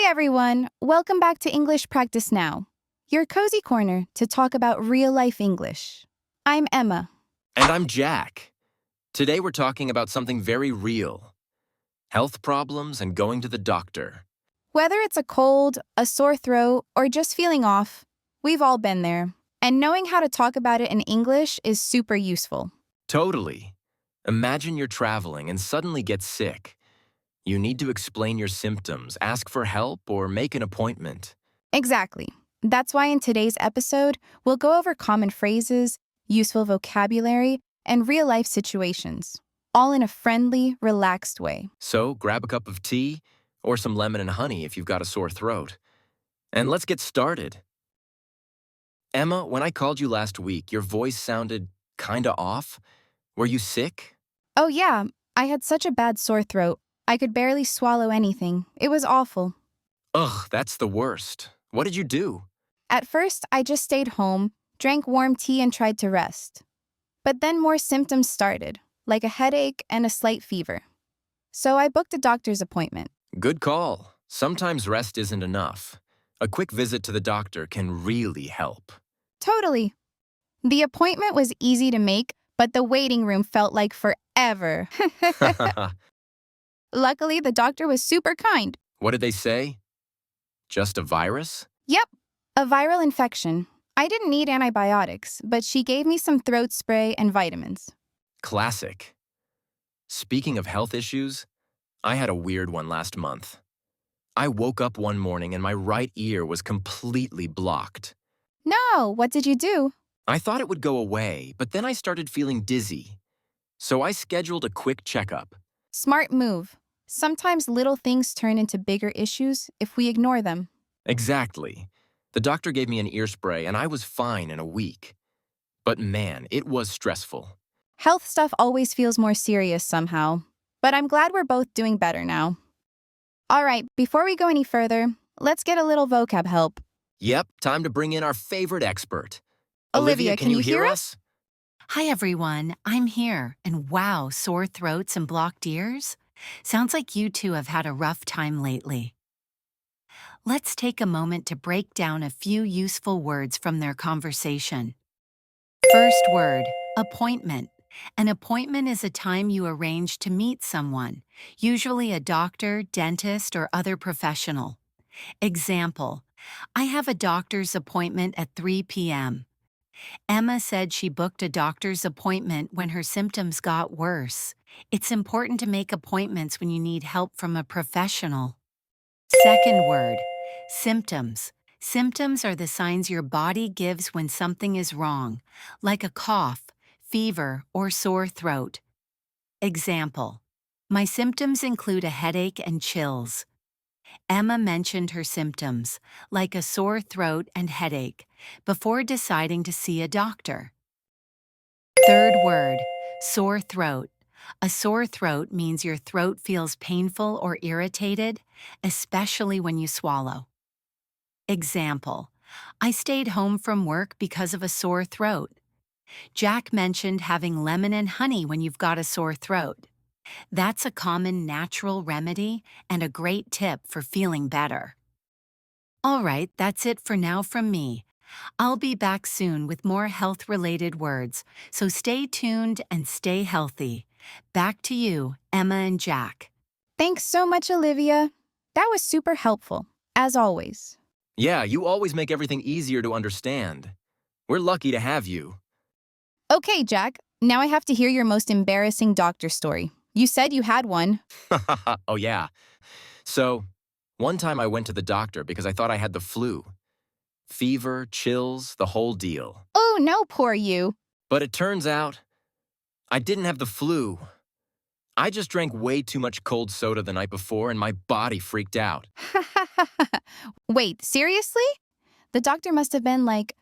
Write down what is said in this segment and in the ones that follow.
Hey everyone, welcome back to English Practice Now, your cozy corner to talk about real-life English. I'm Emma. And I'm Jack. Today we're talking about something very real. Health problems and going to the doctor. Whether it's a cold, a sore throat, or just feeling off, we've all been there. And knowing how to talk about it in English is super useful. Totally. Imagine you're traveling and suddenly get sick. You need to explain your symptoms, ask for help, or make an appointment. Exactly. That's why in today's episode, we'll go over common phrases, useful vocabulary, and real-life situations, all in a friendly, relaxed way. So grab a cup of tea or some lemon and honey if you've got a sore throat. And let's get started. Emma, when I called you last week, your voice sounded kinda off. Were you sick? Oh yeah, I had such a bad sore throat. I could barely swallow anything. It was awful. Ugh, that's the worst. What did you do? At first, I just stayed home, drank warm tea, and tried to rest. But then more symptoms started, like a headache and a slight fever. So I booked a doctor's appointment. Good call. Sometimes rest isn't enough. A quick visit to the doctor can really help. Totally. The appointment was easy to make, but the waiting room felt like forever. Luckily, the doctor was super kind. What did they say? Just a virus? Yep, a viral infection. I didn't need antibiotics, but she gave me some throat spray and vitamins. Classic. Speaking of health issues, I had a weird one last month. I woke up one morning and my right ear was completely blocked. No, what did you do? I thought it would go away, but then I started feeling dizzy. So I scheduled a quick checkup. Smart move. Sometimes little things turn into bigger issues if we ignore them. Exactly. The doctor gave me an ear spray and I was fine in a week. But man, it was stressful. Health stuff always feels more serious somehow. But I'm glad we're both doing better now. All right, before we go any further, let's get a little vocab help. Yep, time to bring in our favorite expert. Olivia, can you hear us? Hi everyone, I'm here, and wow, sore throats and blocked ears? Sounds like you two have had a rough time lately. Let's take a moment to break down a few useful words from their conversation. First word, appointment. An appointment is a time you arrange to meet someone, usually a doctor, dentist, or other professional. Example, I have a doctor's appointment at 3 p.m. Emma said she booked a doctor's appointment when her symptoms got worse. It's important to make appointments when you need help from a professional. Second word, symptoms. Symptoms are the signs your body gives when something is wrong, like a cough, fever, or sore throat. Example, my symptoms include a headache and chills. Emma mentioned her symptoms, like a sore throat and headache, before deciding to see a doctor. Third word, sore throat. A sore throat means your throat feels painful or irritated, especially when you swallow. Example, I stayed home from work because of a sore throat. Jack mentioned having lemon and honey when you've got a sore throat. That's a common natural remedy and a great tip for feeling better. All right, that's it for now from me. I'll be back soon with more health-related words, so stay tuned and stay healthy. Back to you, Emma and Jack. Thanks so much, Olivia. That was super helpful, as always. Yeah, you always make everything easier to understand. We're lucky to have you. Okay, Jack, now I have to hear your most embarrassing doctor story. You said you had one. Oh yeah. So, one time I went to the doctor because I thought I had the flu. Fever, chills, the whole deal. Oh no, poor you. But it turns out, I didn't have the flu. I just drank way too much cold soda the night before and my body freaked out. Wait, seriously? The doctor must have been like,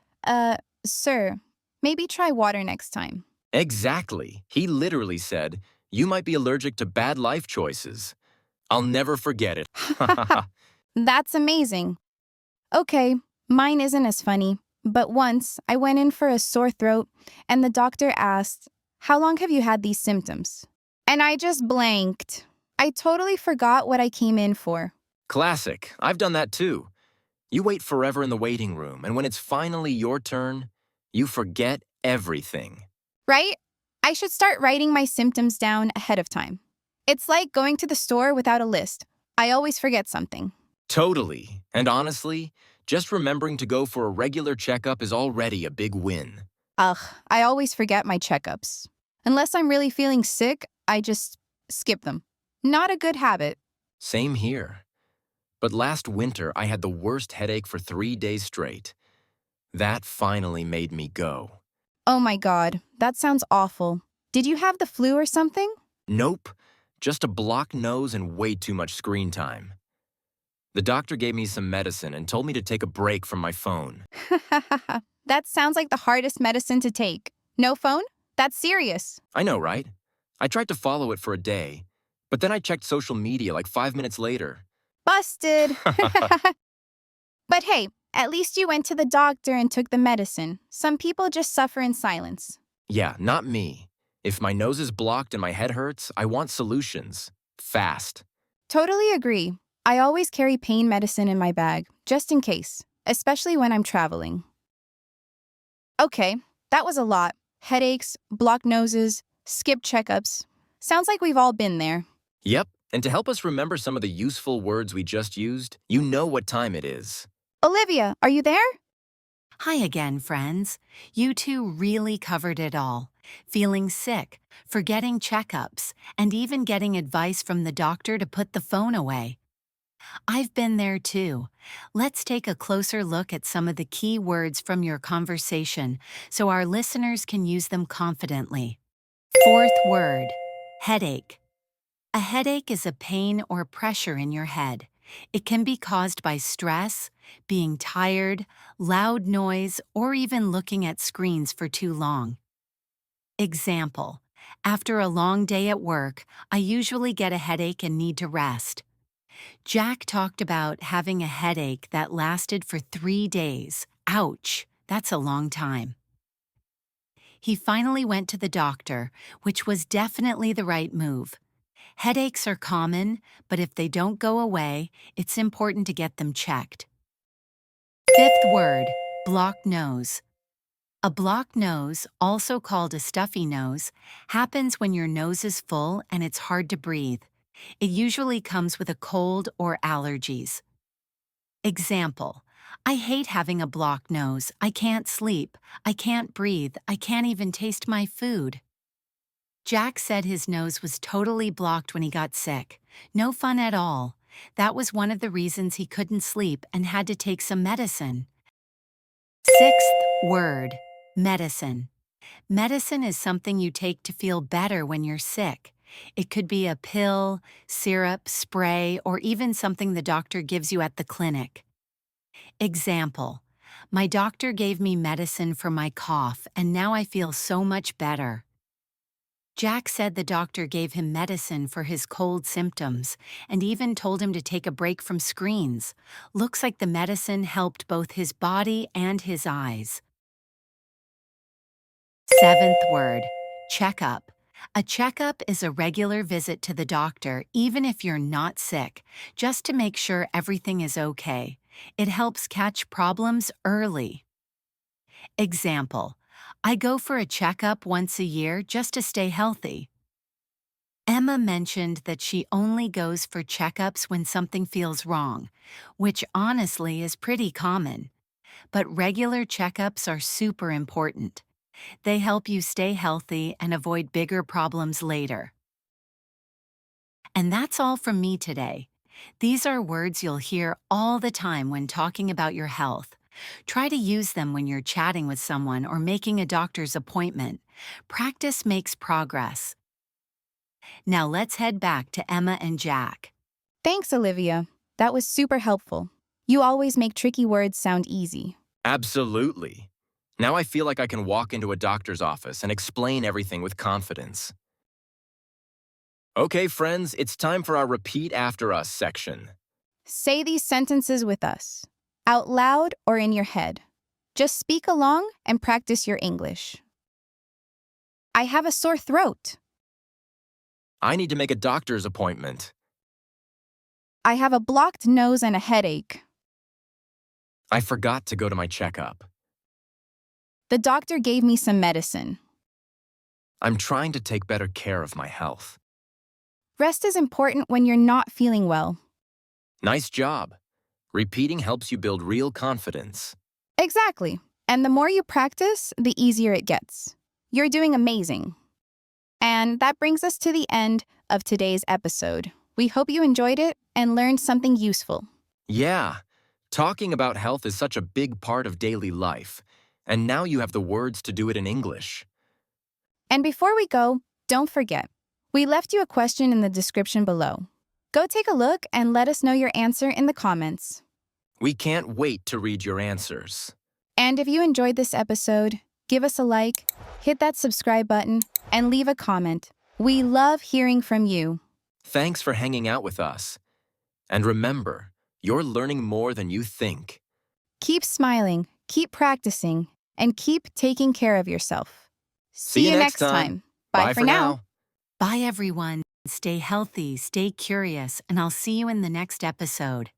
sir, maybe try water next time. Exactly. He literally said, you might be allergic to bad life choices. I'll never forget it. That's amazing. Okay, mine isn't as funny, but once I went in for a sore throat and the doctor asked, how long have you had these symptoms? And I just blanked. I totally forgot what I came in for. Classic. I've done that too. You wait forever in the waiting room, and when it's finally your turn, you forget everything. Right? I should start writing my symptoms down ahead of time. It's like going to the store without a list. I always forget something. Totally. And honestly, just remembering to go for a regular checkup is already a big win. Ugh, I always forget my checkups. Unless I'm really feeling sick, I just skip them. Not a good habit. Same here. But last winter, I had the worst headache for 3 days straight. That finally made me go. Oh my god, that sounds awful. Did you have the flu or something? Nope, just a blocked nose and way too much screen time. The doctor gave me some medicine and told me to take a break from my phone. That sounds like the hardest medicine to take. No phone? That's serious. I know, right? I tried to follow it for a day, but then I checked social media like 5 minutes later. Busted. But hey, at least you went to the doctor and took the medicine. Some people just suffer in silence. Yeah, not me. If my nose is blocked and my head hurts, I want solutions. Fast. Totally agree. I always carry pain medicine in my bag, just in case, especially when I'm traveling. Okay, that was a lot. Headaches, blocked noses, skipped checkups. Sounds like we've all been there. Yep, and to help us remember some of the useful words we just used, you know what time it is. Olivia, are you there? Hi again, friends. You two really covered it all. Feeling sick, forgetting checkups, and even getting advice from the doctor to put the phone away. I've been there too. Let's take a closer look at some of the key words from your conversation so our listeners can use them confidently. Fourth word, headache. A headache is a pain or pressure in your head. It can be caused by stress, being tired, loud noise, or even looking at screens for too long. Example: after a long day at work, I usually get a headache and need to rest. Jack talked about having a headache that lasted for 3 days. Ouch, that's a long time. He finally went to the doctor, which was definitely the right move. Headaches are common, but if they don't go away, it's important to get them checked. Fifth word, blocked nose. A blocked nose, also called a stuffy nose, happens when your nose is full and it's hard to breathe. It usually comes with a cold or allergies. Example: I hate having a blocked nose. I can't sleep. I can't breathe. I can't even taste my food. Jack said his nose was totally blocked when he got sick. No fun at all. That was one of the reasons he couldn't sleep and had to take some medicine. Sixth word, medicine. Medicine is something you take to feel better when you're sick. It could be a pill, syrup, spray, or even something the doctor gives you at the clinic. Example: my doctor gave me medicine for my cough and now I feel so much better. Jack said the doctor gave him medicine for his cold symptoms and even told him to take a break from screens. Looks like the medicine helped both his body and his eyes. Seventh word, checkup. A checkup is a regular visit to the doctor even if you're not sick, just to make sure everything is okay. It helps catch problems early. Example: I go for a checkup once a year just to stay healthy. Emma mentioned that she only goes for checkups when something feels wrong, which honestly is pretty common. But regular checkups are super important. They help you stay healthy and avoid bigger problems later. And that's all from me today. These are words you'll hear all the time when talking about your health. Try to use them when you're chatting with someone or making a doctor's appointment. Practice makes progress. Now let's head back to Emma and Jack. Thanks, Olivia. That was super helpful. You always make tricky words sound easy. Absolutely. Now I feel like I can walk into a doctor's office and explain everything with confidence. Okay, friends, it's time for our repeat after us section. Say these sentences with us, out loud or in your head. Just speak along and practice your English. I have a sore throat. I need to make a doctor's appointment. I have a blocked nose and a headache. I forgot to go to my checkup. The doctor gave me some medicine. I'm trying to take better care of my health. Rest is important when you're not feeling well. Nice job. Repeating helps you build real confidence. Exactly. And the more you practice, the easier it gets. You're doing amazing. And that brings us to the end of today's episode. We hope you enjoyed it and learned something useful. Yeah, talking about health is such a big part of daily life. And now you have the words to do it in English. And before we go, don't forget, we left you a question in the description below. Go take a look and let us know your answer in the comments. We can't wait to read your answers. And if you enjoyed this episode, give us a like, hit that subscribe button, and leave a comment. We love hearing from you. Thanks for hanging out with us. And remember, you're learning more than you think. Keep smiling, keep practicing, and keep taking care of yourself. See you next time. Bye for now. Bye, everyone. Stay healthy, stay curious, and I'll see you in the next episode.